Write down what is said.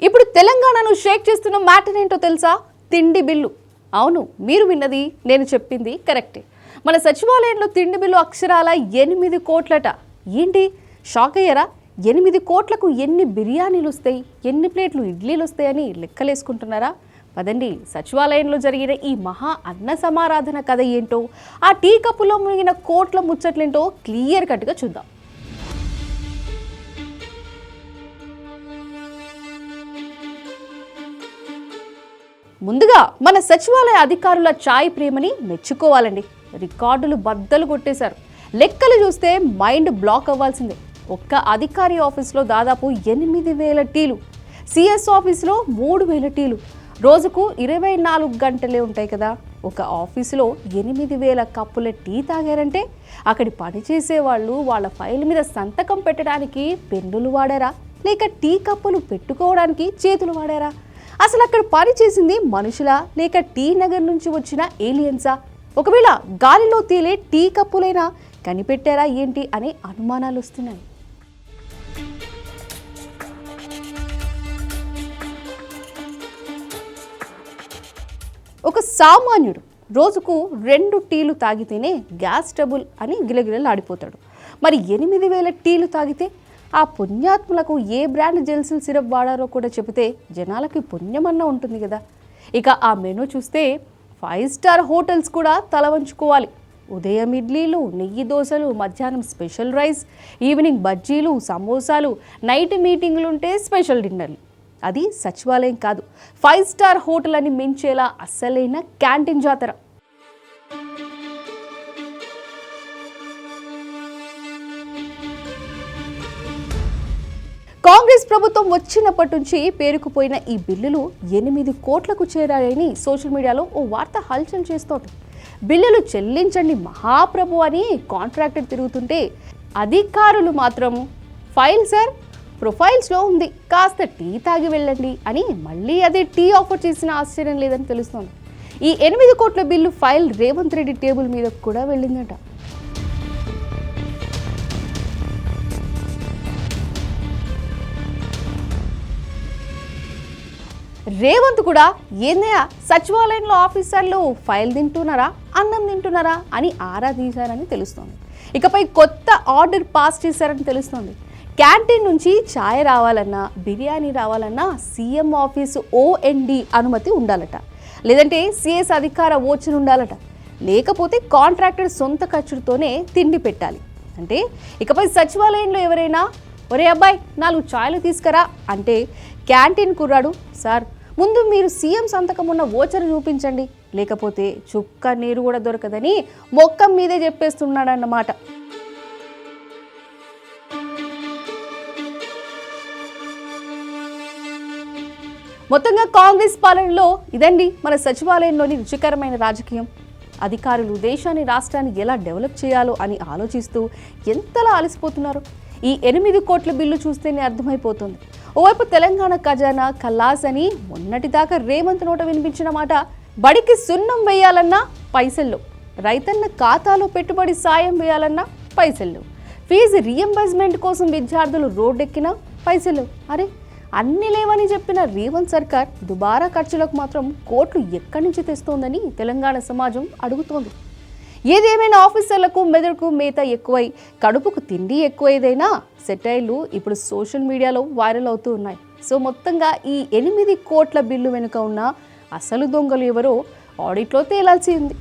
ఇప్పుడు తెలంగాణను షేక్ చేస్తున్న మ్యాటర్ ఏంటో తెలుసా? తిండి బిల్లు. అవును, మీరు విన్నది నేను చెప్పింది కరెక్టే. మన సచివాలయంలో తిండి బిల్లు అక్షరాల 8 కోట్లట. ఏంటి, షాక్ అయ్యారా? 8 కోట్లకు ఎన్ని బిర్యానీలు వస్తాయి, ఎన్ని ప్లేట్లు ఇడ్లీలు వస్తాయని లెక్కలేసుకుంటున్నారా? పదండి, సచివాలయంలో జరిగిన ఈ మహా అన్న సమారాధన కథ ఏంటో, ఆ టీ కప్పులో మునిగిన కోట్ల ముచ్చట్లేంటో క్లియర్ కట్గా చూద్దాం. ముందుగా మన సచివాలయ అధికారుల ఛాయ్ ప్రేమని మెచ్చుకోవాలండి. రికార్డులు బద్దలు కొట్టేశారు. లెక్కలు చూస్తే మైండ్ బ్లాక్ అవ్వాల్సిందే. ఒక్క అధికారి ఆఫీస్లో దాదాపు 8,000 టీలు, సిఎస్ ఆఫీస్లో 3,000 టీలు. రోజుకు 24 గంటలే ఉంటాయి కదా. ఒక ఆఫీసులో 8,000 కప్పుల టీ తాగారంటే అక్కడి పనిచేసే వాళ్ళు వాళ్ళ ఫైల్ మీద సంతకం పెట్టడానికి పెన్నులు వాడారా, లేక టీ కప్పులు పెట్టుకోవడానికి చేతులు వాడారా? అసలు అక్కడ పని చేసింది మనుషులా, లేక టీ నగర్ నుంచి వచ్చిన ఏలియన్సా? ఒకవేళ గాలిలో తేలే టీ కప్పులైనా కనిపెట్టారా ఏంటి అనే అనుమానాలు వస్తున్నాయి. ఒక సామాన్యుడు రోజుకు 2 టీలు తాగితేనే గ్యాస్ ట్రబుల్ అని గిలగిలలాడిపోతాడు. మరి 8,000 టీలు తాగితే ఆ పుణ్యాత్ములకు ఏ బ్రాండ్ జెల్సిల్ సిరప్ వాడారో కూడా చెబితే జనాలకి పుణ్యమన్నా ఉంటుంది కదా. ఇక ఆ మెనూ చూస్తే 5 స్టార్ హోటల్స్ కూడా తల వంచుకోవాలి. ఉదయం ఇడ్లీలు, నెయ్యి దోశలు, మధ్యాహ్నం స్పెషల్ రైస్, ఈవినింగ్ బజ్జీలు, సమోసాలు, నైట్ మీటింగులుంటే స్పెషల్ డిన్నర్లు. అది సచివాలయం కాదు, 5 స్టార్ హోటల్ అని మించేలా అస్సలైన క్యాంటీన్ జాతర. కాంగ్రెస్ ప్రభుత్వం వచ్చినప్పటి నుంచి పేరుకుపోయిన ఈ బిల్లులు 8 కోట్లకు చేరాయని సోషల్ మీడియాలో ఓ వార్త హల్చల్ చేస్తోంది. బిల్లులు చెల్లించండి మహాప్రభు అని కాంట్రాక్టర్ తిరుగుతుంటే అధికారులు మాత్రం ఫైల్ సార్ ప్రొఫైల్స్లో ఉంది, కాస్త టీ తాగి వెళ్ళండి అని మళ్ళీ అదే టీ ఆఫర్ చేసిన ఆశ్చర్యం లేదని తెలుస్తోంది. ఈ 8 కోట్ల bill file Revanth Reddy table మీద కూడా వెళ్ళిందట. రేవంత్ కూడా ఏందయ్యా సచివాలయంలో ఆఫీసర్లు ఫైల్ తింటున్నారా, అన్నం తింటున్నారా అని ఆరా తీశారని తెలుస్తోంది. ఇకపై కొత్త ఆర్డర్ పాస్ చేశారని తెలుస్తోంది. క్యాంటీన్ నుంచి ఛాయ్ రావాలన్నా, బిర్యానీ రావాలన్నా సీఎం ఆఫీసు OND అనుమతి ఉండాలట, లేదంటే సిఎస్ అధికార ఓచన ఉండాలట, లేకపోతే కాంట్రాక్టర్ సొంత ఖర్చుతోనే తిండి పెట్టాలి. అంటే ఇకపై సచివాలయంలో ఎవరైనా ఒరే అబ్బాయి 4 ఛాయ్లు తీసుకురా అంటే క్యాంటీన్ కుర్రాడు సార్ ముందు మీరు సీఎం సంతకం ఉన్న ఓచర్ చూపించండి, లేకపోతే చుక్క నీరు కూడా దొరకదని మొక్కం మీదే చెప్పేస్తున్నాడన్నమాట. మొత్తంగా కాంగ్రెస్ పాలనలో ఇదండి మన సచివాలయంలోని రుచికరమైన రాజకీయం. అధికారులు దేశాన్ని, రాష్ట్రాన్ని ఎలా డెవలప్ చేయాలో అని ఆలోచిస్తూ ఎంతలా అలసిపోతున్నారు. ఈ 8 కోట్ల బిల్లు చూస్తేనే అర్థమైపోతుంది. ఓవైపు తెలంగాణ ఖజానా ఖల్లాస్ అని మొన్నటిదాకా రేవంత్ నోట వినిపించిన మాట, బడికి సున్నం వేయాలన్నా పైసల్లో, రైతన్న ఖాతాలో పెట్టుబడి సాయం వేయాలన్నా పైసల్లో, ఫీజు రీఎంబర్స్మెంట్ కోసం విద్యార్థులు రోడ్డెక్కినా పైసలు. అరే అన్ని లేవని చెప్పిన రేవంత్ సర్కార్ దుబారా ఖర్చులకు మాత్రం కోట్లు ఎక్కడి నుంచి తెస్తోందని తెలంగాణ సమాజం అడుగుతోంది. ఏదేమైనా ఆఫీసర్లకు మెదడుకు మేత ఎక్కువై కడుపుకు తిండి ఎక్కువైదైనా సెటైర్లు ఇప్పుడు సోషల్ మీడియాలో వైరల్ అవుతూ ఉన్నాయి. సో మొత్తంగా ఈ 8 కోట్ల బిల్లు వెనుక ఉన్న అసలు దొంగలు ఎవరో ఆడిట్లో తేలాల్సి ఉంది.